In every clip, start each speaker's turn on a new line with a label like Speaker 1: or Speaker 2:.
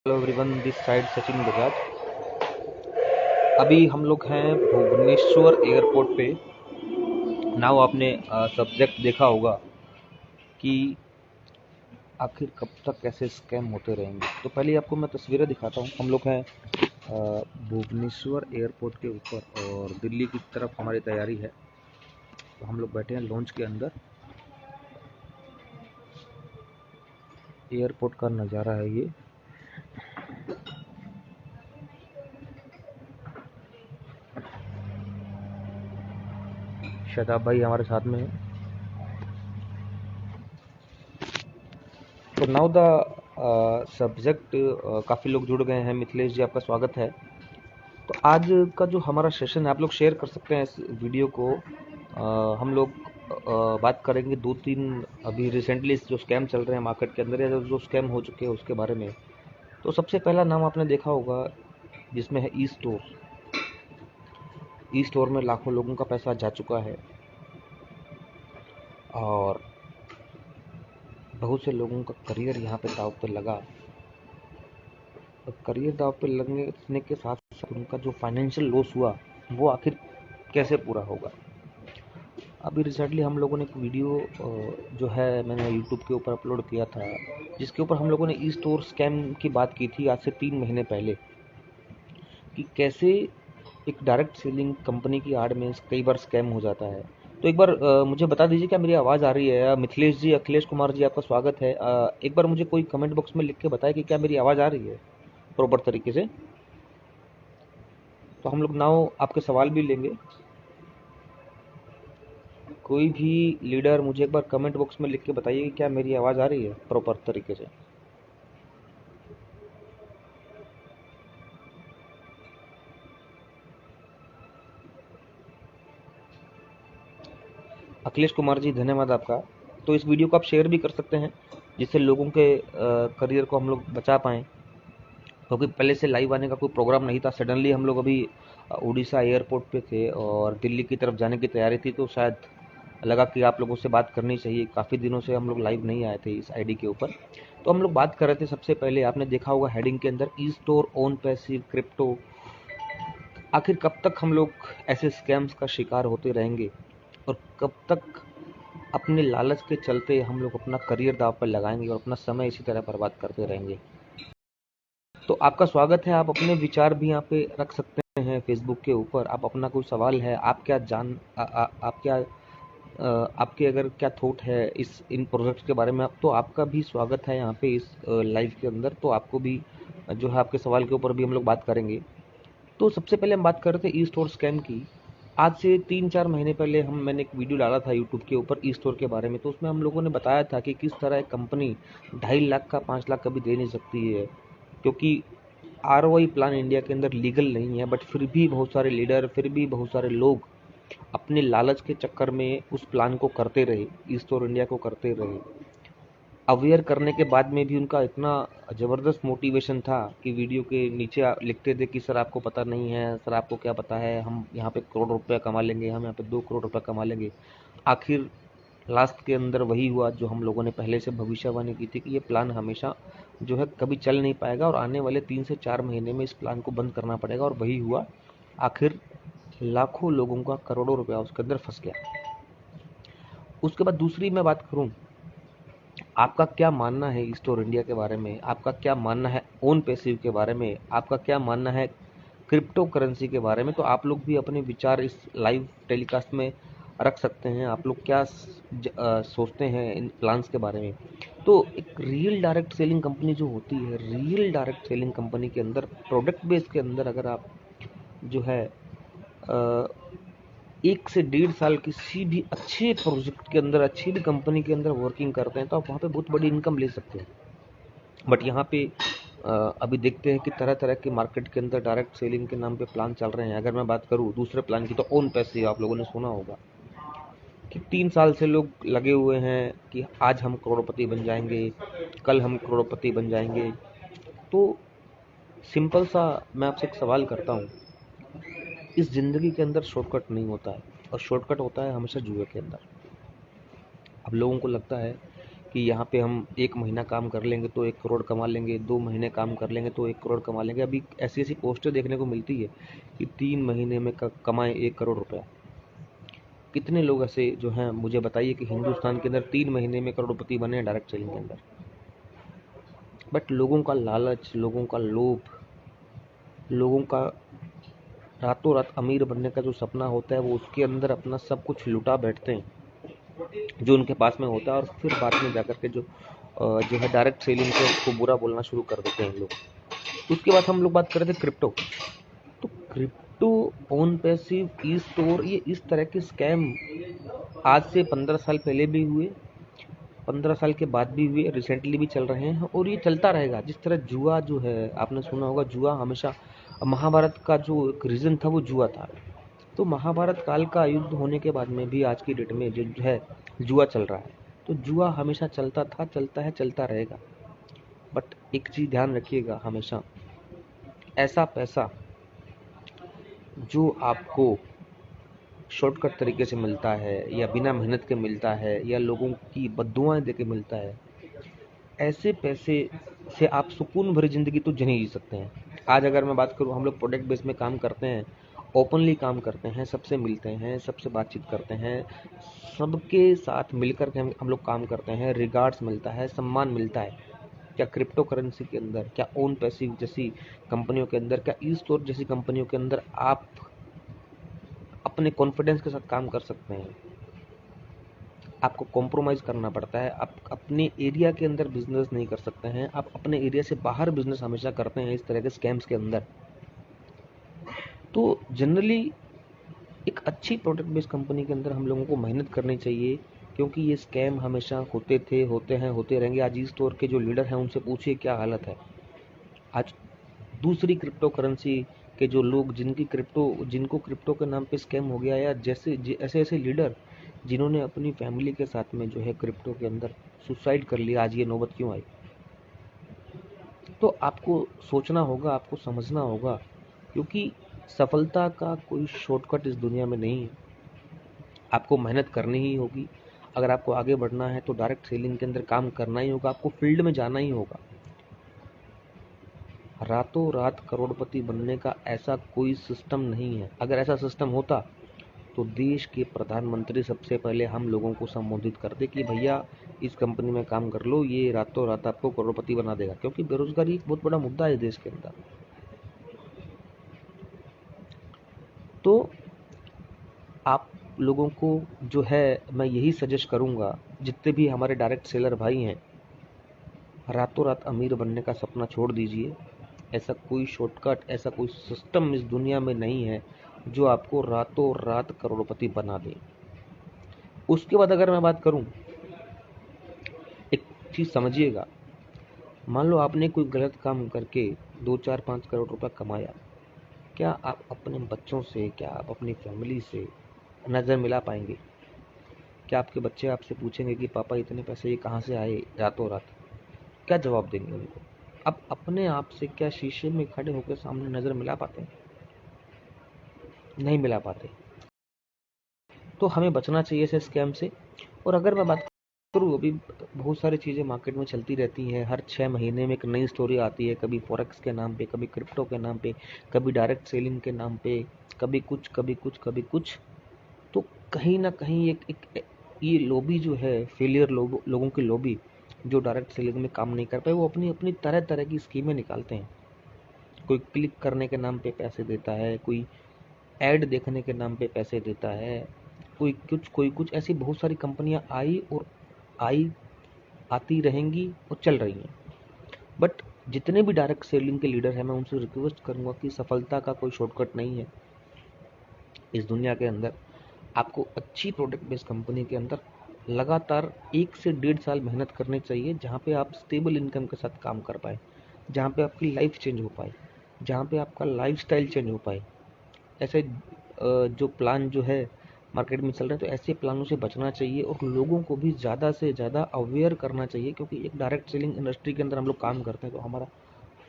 Speaker 1: Hello everyone, this side Sachin Bajaj. अभी हम लोग हैं भुवनेश्वर एयरपोर्ट पे। नाउ आपने सब्जेक्ट देखा होगा कि आखिर कब तक ऐसे स्कैम होते रहेंगे। तो पहले आपको मैं तस्वीरें दिखाता हूँ। हम लोग हैं भुवनेश्वर एयरपोर्ट के ऊपर और दिल्ली की तरफ हमारी तैयारी है। तो हम लोग बैठे हैं लॉन्च के अंदर। एयरपोर्ट का नज़ारा है ये। शताब भाई हमारे साथ में है। तो नाउ द सब्जेक्ट, काफ़ी लोग जुड़ गए हैं। मिथिलेश जी, आपका स्वागत है। तो आज का जो हमारा सेशन है, आप लोग शेयर कर सकते हैं इस वीडियो को। हम लोग बात करेंगे दो तीन अभी रिसेंटली जो स्कैम चल रहे हैं मार्केट के अंदर, या जो स्कैम हो चुके हैं उसके बारे में। तो सबसे पहला नाम आपने देखा होगा जिसमें है ई स्टोर। ई स्टोर में लाखों लोगों का पैसा जा चुका है और बहुत से लोगों का करियर यहाँ पे दांव पे लगा। और करियर दांव पे लगने के साथ साथ उनका जो फाइनेंशियल लॉस हुआ वो आखिर कैसे पूरा होगा। अभी रिसेंटली हम लोगों ने एक वीडियो जो है मैंने यूट्यूब के ऊपर अपलोड किया था, जिसके ऊपर हम लोगों ने ई स्टोर स्कैम की बात की थी आज से 3 महीने पहले, कि कैसे एक डायरेक्ट सेलिंग कंपनी की आड़ में कई बार स्कैम हो जाता है। तो एक बार मुझे बता दीजिए क्या मेरी आवाज़ आ रही है। मिथिलेश जी, अखिलेश कुमार जी, आपका स्वागत है। एक बार मुझे कोई कमेंट बॉक्स में लिख के बताए कि क्या मेरी आवाज़ आ रही है प्रॉपर तरीके से। तो हम लोग नाउ आपके सवाल भी लेंगे। कोई भी लीडर मुझे एक बार कमेंट बॉक्स में लिख के बताइए कि क्या मेरी आवाज़ आ रही है प्रॉपर तरीके से। अखिलेश कुमार जी, धन्यवाद आपका। तो इस वीडियो को आप शेयर भी कर सकते हैं जिससे लोगों के करियर को हम लोग बचा पाएँ, क्योंकि पहले से लाइव आने का कोई प्रोग्राम नहीं था। सडनली हम लोग अभी उड़ीसा एयरपोर्ट पे थे और दिल्ली की तरफ जाने की तैयारी थी, तो शायद लगा कि आप लोगों से बात करनी चाहिए। काफ़ी दिनों से हम लोग लाइव नहीं आए थे इस आईडी के ऊपर। तो हम लोग बात कर रहे थे, सबसे पहले आपने देखा होगा हेडिंग के अंदर e store on passive crypto. आखिर कब तक हम लोग ऐसे स्कैम्स का शिकार होते रहेंगे और कब तक अपने लालच के चलते हम लोग अपना करियर दांव पर लगाएंगे और अपना समय इसी तरह बर्बाद करते रहेंगे। तो आपका स्वागत है। आप अपने विचार भी यहाँ पे रख सकते हैं फेसबुक के ऊपर। आप अपना कोई सवाल है, आप क्या आप क्या आपके अगर क्या थॉट है इस इन प्रोजेक्ट्स के बारे में, आप तो आपका भी स्वागत है यहाँ पे इस लाइव के अंदर। तो आपको भी जो है आपके सवाल के ऊपर भी हम लोग बात करेंगे। तो सबसे पहले हम बात कर रहे थे ई स्टोर स्कैम की। आज से 3-4 महीने पहले मैंने एक वीडियो डाला था यूट्यूब के ऊपर ई स्टोर के बारे में। तो उसमें हम लोगों ने बताया था कि किस तरह एक कंपनी 2.5 लाख का 5 लाख कभी दे नहीं सकती है, क्योंकि आरओआई प्लान इंडिया के अंदर लीगल नहीं है। बट फिर भी बहुत सारे लीडर, फिर भी बहुत सारे लोग अपने लालच के चक्कर में उस प्लान को करते रहे, ई स्टोर इंडिया को करते रहे। अवेयर करने के बाद में भी उनका इतना ज़बरदस्त मोटिवेशन था कि वीडियो के नीचे लिखते थे कि सर आपको पता नहीं है, सर आपको क्या पता है, हम यहाँ पे करोड़ रुपया कमा लेंगे, हम यहाँ पे 2 करोड़ रुपया कमा लेंगे। आखिर लास्ट के अंदर वही हुआ जो हम लोगों ने पहले से भविष्यवाणी की थी कि ये प्लान हमेशा जो है कभी चल नहीं पाएगा और आने वाले 3 से 4 महीने में इस प्लान को बंद करना पड़ेगा। और वही हुआ। आखिर लाखों लोगों का करोड़ों रुपया उसके अंदर फंस गया। उसके बाद दूसरी मैं बात करूं, आपका क्या मानना है स्टोर इंडिया के बारे में, आपका क्या मानना है ओन पैसिव के बारे में, आपका क्या मानना है क्रिप्टो करेंसी के बारे में। तो आप लोग भी अपने विचार इस लाइव टेलीकास्ट में रख सकते हैं। आप लोग क्या सोचते हैं इन प्लान्स के बारे में। तो एक रियल डायरेक्ट सेलिंग कंपनी जो होती है, रियल डायरेक्ट सेलिंग कंपनी के अंदर प्रोडक्ट बेस के अंदर अगर आप जो है 1 से 1.5 साल किसी भी अच्छे प्रोजेक्ट के अंदर, अच्छी भी कंपनी के अंदर वर्किंग करते हैं, तो आप वहाँ पे बहुत बड़ी इनकम ले सकते हैं। बट यहाँ पे अभी देखते हैं कि तरह तरह के मार्केट के अंदर डायरेक्ट सेलिंग के नाम पे प्लान चल रहे हैं। अगर मैं बात करूँ दूसरे प्लान की, तो ओन पैसे आप लोगों ने सुना होगा कि 3 साल से लोग लगे हुए हैं कि आज हम करोड़पति बन जाएंगे, कल हम करोड़पति बन जाएंगे। तो सिंपल सा मैं आपसे एक सवाल करता हूँ, इस ज़िंदगी के अंदर शॉर्टकट नहीं होता है, और शॉर्टकट होता है हमेशा जुए के अंदर। अब लोगों को लगता है कि यहाँ पे हम 1 महीना काम कर लेंगे तो 1 करोड़ कमा लेंगे, 2 महीने काम कर लेंगे तो 1 करोड़ कमा लेंगे। अभी ऐसी ऐसी पोस्टें देखने को मिलती है कि 3 महीने में कमाए 1 करोड़ रुपया। कितने लोग ऐसे जो हैं मुझे बताइए कि हिंदुस्तान के अंदर 3 महीने में करोड़पति बने हैं डायरेक्ट सेलिंग के अंदर। बट लोगों का लालच, लोगों का लोभ, लोगों का रातों रात अमीर बनने का जो सपना होता है वो उसके अंदर अपना सब कुछ लुटा बैठते हैं जो उनके पास में होता है, और फिर बाद में जाकर के जो है डायरेक्ट सेलिंग से उसको बुरा बोलना शुरू कर देते हैं लोग। उसके बाद हम लोग बात कर रहे थे क्रिप्टो। तो crypto, on passive, e store, ये इस तरह के स्कैम आज से 15 साल पहले भी हुए, 15 साल के बाद भी हुए, रिसेंटली भी चल रहे हैं और ये चलता रहेगा। जिस तरह जुआ जो है, आपने सुना होगा, जुआ हमेशा, महाभारत का जो एक रीजन था वो जुआ था। तो महाभारत काल का युद्ध होने के बाद में भी आज की डेट में जो है जुआ चल रहा है। तो जुआ हमेशा चलता था, चलता है, चलता रहेगा। बट एक चीज ध्यान रखिएगा हमेशा, ऐसा पैसा जो आपको शॉर्टकट तरीके से मिलता है या बिना मेहनत के मिलता है या लोगों की बद्दुआएं देके मिलता है, ऐसे पैसे से आप सुकून भरी जिंदगी तो नहीं जी सकते हैं। आज अगर मैं बात करूं, हम लोग प्रोडक्ट बेस में काम करते हैं, ओपनली काम करते हैं, सबसे मिलते हैं, सबसे बातचीत करते हैं, सबके साथ मिलकर के हम लोग काम करते हैं, रिगार्ड्स मिलता है, सम्मान मिलता है। क्या क्रिप्टो करेंसी के अंदर, क्या ओन पैसिव जैसी कंपनियों के अंदर, क्या ई स्टोर जैसी कंपनियों के अंदर आप अपने कॉन्फिडेंस के साथ काम कर सकते हैं? आपको कॉम्प्रोमाइज़ करना पड़ता है। आप अपने एरिया के अंदर बिजनेस नहीं कर सकते हैं, आप अपने एरिया से बाहर बिजनेस हमेशा करते हैं इस तरह के स्कैम्स के अंदर। तो जनरली एक अच्छी प्रोडक्ट बेस्ड कंपनी के अंदर हम लोगों को मेहनत करनी चाहिए, क्योंकि ये स्कैम हमेशा होते थे, होते हैं, होते रहेंगे। आज ई स्टोर के जो लीडर हैं उनसे पूछिए क्या हालत है। आज दूसरी क्रिप्टो करेंसी के जो लोग, जिनको क्रिप्टो के नाम पे स्कैम हो गया, या ऐसे ऐसे लीडर जिन्होंने अपनी फैमिली के साथ में जो है क्रिप्टो के अंदर सुसाइड कर लिया, आज ये नौबत क्यों आई? तो आपको सोचना होगा, आपको समझना होगा, क्योंकि सफलता का कोई शॉर्टकट इस दुनिया में नहीं है। आपको मेहनत करनी ही होगी। अगर आपको आगे बढ़ना है तो डायरेक्ट सेलिंग के अंदर काम करना ही होगा, आपको फील्ड में जाना ही होगा। रातों रात करोड़पति बनने का ऐसा कोई सिस्टम नहीं है। अगर ऐसा सिस्टम होता तो देश के प्रधानमंत्री सबसे पहले हम लोगों को संबोधित करते कि भैया इस कंपनी में काम कर लो, ये रातों रात आपको करोड़पति बना देगा। क्योंकि बेरोजगारी एक बहुत बड़ा मुद्दा है देश के अंदर। तो आप लोगों को जो है मैं यही सजेस्ट करूंगा, जितने भी हमारे डायरेक्ट सेलर भाई हैं, रातों रात अमीर बनने का सपना छोड़ दीजिए। ऐसा कोई शॉर्टकट, ऐसा कोई सिस्टम इस दुनिया में नहीं है जो आपको रातों रात करोड़पति बना दे। उसके बाद अगर मैं बात करूं, एक चीज समझिएगा, मान लो आपने कोई गलत काम करके 2, 4, 5 करोड़ रुपया कमाया, क्या आप अपने बच्चों से, क्या आप अपनी फैमिली से नज़र मिला पाएंगे? क्या आपके बच्चे आपसे पूछेंगे कि पापा इतने पैसे ये कहाँ से आए रातों रात? क्या जवाब देंगे उनको? आप अपने आप से क्या शीशे में खड़े होकर सामने नज़र मिला पाते हैं? नहीं मिला पाते। तो हमें बचना चाहिए इस स्कैम से। और अगर मैं बात करूँ, अभी बहुत सारी चीज़ें मार्केट में चलती रहती हैं, हर 6 महीने में एक नई स्टोरी आती है, कभी फॉरेक्स के नाम पे, कभी क्रिप्टो के नाम पे, कभी डायरेक्ट सेलिंग के नाम पे, कभी कुछ कभी कुछ कभी कुछ। तो कहीं ना कहीं एक ये लॉबी जो है, फेलियर लोगों की लॉबी, जो डायरेक्ट सेलिंग में काम नहीं कर पाए, वो अपनी अपनी तरह तरह की स्कीमें निकालते हैं। कोई क्लिक करने के नाम पे पैसे देता है, कोई ऐड देखने के नाम पे पैसे देता है, कोई कुछ ऐसी बहुत सारी कंपनियां आई आती रहेंगी और चल रही हैं। बट जितने भी डायरेक्ट सेलिंग के लीडर हैं, मैं उनसे रिक्वेस्ट करूंगा कि सफलता का कोई शॉर्टकट नहीं है इस दुनिया के अंदर। आपको अच्छी प्रोडक्ट बेस्ड कंपनी के अंदर लगातार 1 से 1.5 साल मेहनत करनी चाहिए, जहाँ पे आप स्टेबल इनकम के साथ काम कर पाए, जहाँ पे आपकी लाइफ चेंज हो पाए, जहाँ पे आपका लाइफस्टाइल चेंज हो पाए। ऐसे जो प्लान जो है मार्केट में चल रहे हैं, तो ऐसे प्लानों से बचना चाहिए और लोगों को भी ज़्यादा से ज़्यादा अवेयर करना चाहिए, क्योंकि एक डायरेक्ट सेलिंग इंडस्ट्री के अंदर हम लोग काम करते हैं, तो हमारा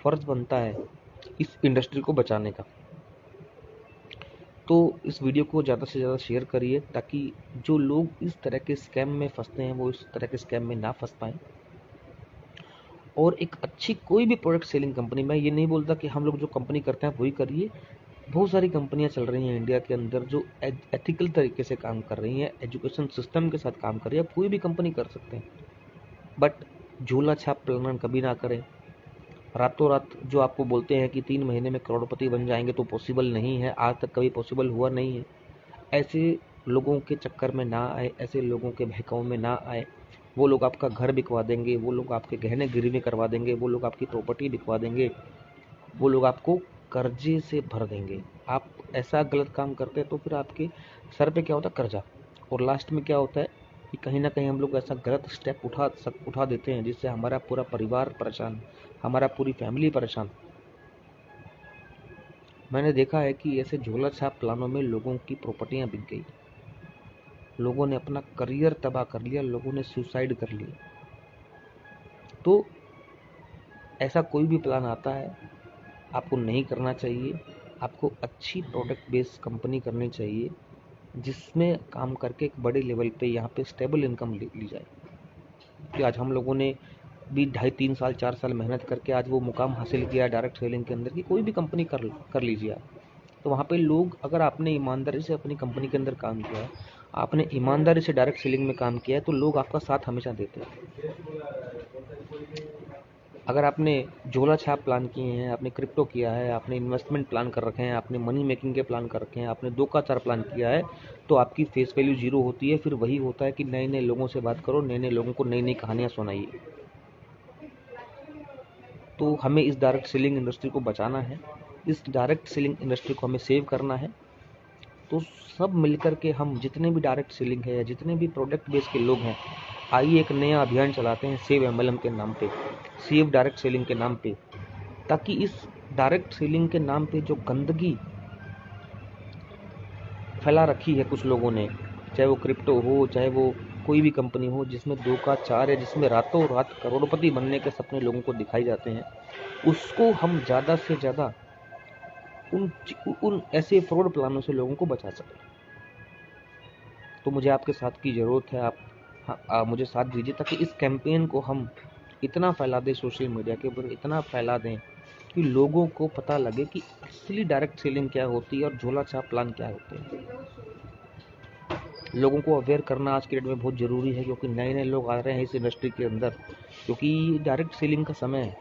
Speaker 1: फ़र्ज़ बनता है इस इंडस्ट्री को बचाने का। तो इस वीडियो को ज़्यादा से ज़्यादा शेयर करिए ताकि जो लोग इस तरह के स्कैम में फंसते हैं वो इस तरह के स्कैम में ना फंस पाएँ। और एक अच्छी कोई भी प्रोडक्ट सेलिंग कंपनी, मैं ये नहीं बोलता कि हम लोग जो कंपनी करते हैं वही करिए। बहुत सारी कंपनियां चल रही हैं इंडिया के अंदर जो एथिकल तरीके से काम कर रही हैं, एजुकेशन सिस्टम के साथ काम कर रही है। कोई भी कंपनी कर सकते हैं, बट झोला छाप प्लान कभी ना करें। रातों रात जो आपको बोलते हैं कि 3 महीने में करोड़पति बन जाएंगे, तो पॉसिबल नहीं है, आज तक कभी पॉसिबल हुआ नहीं है। ऐसे लोगों के चक्कर में ना आए, ऐसे लोगों के बहकावे में ना आए। वो लोग आपका घर बिकवा देंगे, वो लोग आपके गहने गिरवी करवा देंगे, वो लोग आपकी प्रॉपर्टी बिकवा देंगे, वो लोग आपको कर्जे से भर देंगे। आप ऐसा गलत काम करते हैं तो फिर आपके सर पे क्या होता है? कर्जा। और लास्ट में क्या होता है कि कहीं ना कहीं हम लोग ऐसा गलत स्टेप उठा देते हैं जिससे हमारा पूरा परिवार परेशान, हमारा पूरी फैमिली परेशान। मैंने देखा है कि ऐसे झोला छाप प्लानों में लोगों की प्रॉपर्टियां बिक गई, लोगों ने अपना करियर तबाह कर लिया, लोगों ने सुसाइड कर लिया। तो ऐसा कोई भी प्लान आता है आपको नहीं करना चाहिए। आपको अच्छी प्रोडक्ट बेस्ड कंपनी करनी चाहिए जिसमें काम करके एक बड़े लेवल पे यहाँ पे स्टेबल इनकम ली जाए। कि आज हम लोगों ने भी 2.5-3 साल 4 साल मेहनत करके आज वो मुकाम हासिल किया डायरेक्ट सेलिंग के अंदर, कि कोई भी कंपनी कर लीजिए आप। तो वहाँ पे लोग, अगर आपने ईमानदारी से अपनी कंपनी के अंदर काम किया है, आपने ईमानदारी से डायरेक्ट सेलिंग में काम किया है, तो लोग आपका साथ हमेशा देते हैं। अगर आपने झोला छाप प्लान किए हैं, आपने क्रिप्टो किया है, आपने इन्वेस्टमेंट प्लान कर रखे हैं, आपने मनी मेकिंग के प्लान कर रखे हैं, आपने 2 का 4 प्लान किया है, तो आपकी फेस वैल्यू 0 होती है। फिर वही होता है कि नए नए लोगों से बात करो, नए नए लोगों को नई नई कहानियां सुनाइए। तो हमें इस डायरेक्ट सेलिंग इंडस्ट्री को बचाना है, इस डायरेक्ट सेलिंग इंडस्ट्री को हमें सेव करना है। तो सब मिलकर के हम जितने भी डायरेक्ट सेलिंग है या जितने भी प्रोडक्ट बेस के लोग हैं, आइए एक नया अभियान चलाते हैं सेव एमएलएम के नाम पे, सेव डायरेक्ट सेलिंग के नाम पे, ताकि इस डायरेक्ट सेलिंग के नाम पे जो गंदगी फैला रखी है कुछ लोगों ने, चाहे वो क्रिप्टो हो, चाहे वो कोई भी कंपनी हो जिसमें 2 का 4 है, जिसमें रातों रात करोड़पति बनने के सपने लोगों को दिखाई जाते हैं, उसको हम ज़्यादा से ज़्यादा उन ऐसे फ्रॉड प्लानों से लोगों को बचा सकें। तो मुझे आपके साथ की ज़रूरत है। आप मुझे साथ दीजिए ताकि इस कैंपेन को हम इतना फैला दें, सोशल मीडिया के ऊपर इतना फैला दें कि लोगों को पता लगे कि असली डायरेक्ट सेलिंग क्या होती है और झोला छाप प्लान क्या होते हैं। लोगों को अवेयर करना आज के डेट में बहुत ज़रूरी है, क्योंकि नए नए लोग आ रहे हैं इस इंडस्ट्री के अंदर, क्योंकि डायरेक्ट सेलिंग का समय है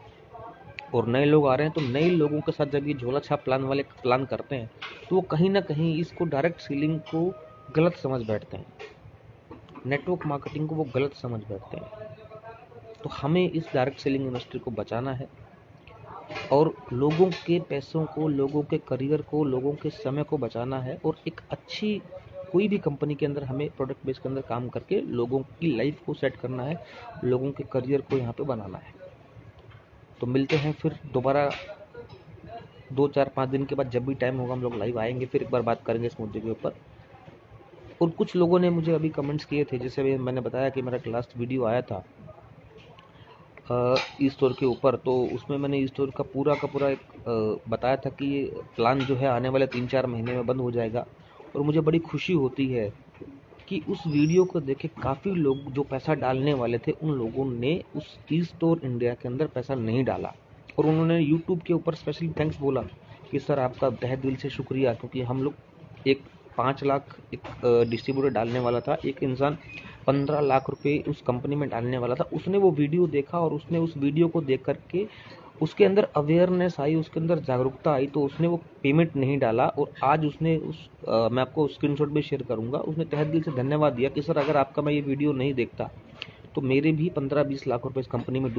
Speaker 1: और नए लोग आ रहे हैं। तो नए लोगों के साथ जब ये झोला छाप प्लान वाले प्लान करते हैं तो वो कहीं ना कहीं इसको डायरेक्ट सेलिंग को गलत समझ बैठते हैं, नेटवर्क मार्केटिंग को वो गलत समझ बैठते हैं। तो हमें इस डायरेक्ट सेलिंग इंडस्ट्री को बचाना है और लोगों के पैसों को, लोगों के करियर को, लोगों के समय को बचाना है। और एक अच्छी कोई भी कंपनी के अंदर हमें प्रोडक्ट बेस के अंदर काम करके लोगों की लाइफ को सेट करना है, लोगों के करियर को यहाँ पे बनाना है। तो मिलते हैं फिर दोबारा 2-4-5 दिन के बाद, जब भी टाइम होगा हम लोग लाइव आएंगे, फिर एक बार बात करेंगे इस मुद्दे के ऊपर। और कुछ लोगों ने मुझे अभी कमेंट्स किए थे, जैसे मैंने बताया कि मेरा लास्ट वीडियो आया था ई स्टोर के ऊपर, तो उसमें मैंने ई स्टोर का पूरा एक बताया था कि ये प्लान जो है आने वाले 3-4 महीने में बंद हो जाएगा। और मुझे बड़ी खुशी होती है कि उस वीडियो को देखे काफ़ी लोग जो पैसा डालने वाले थे, उन लोगों ने उस ई स्टोर इंडिया के अंदर पैसा नहीं डाला और उन्होंने यूट्यूब के ऊपर स्पेशली थैंक्स बोला कि सर आपका तहे दिल से शुक्रिया, क्योंकि हम लोग एक 5 लाख एक डिस्ट्रीब्यूटर डालने वाला था, एक इंसान 15 लाख रुपए उस कंपनी में डालने वाला था। उसने वो वीडियो देखा और उसने उस वीडियो को देख करके उसके अंदर अवेयरनेस आई, उसके अंदर जागरूकता आई, तो उसने वो पेमेंट नहीं डाला। और आज उसने मैं आपको स्क्रीनशॉट भी शेयर करूंगा, उसने तहे दिल से धन्यवाद दिया कि सर अगर आपका मैं ये वीडियो नहीं देखता तो मेरे भी 15-20 लाख रुपए इस कंपनी में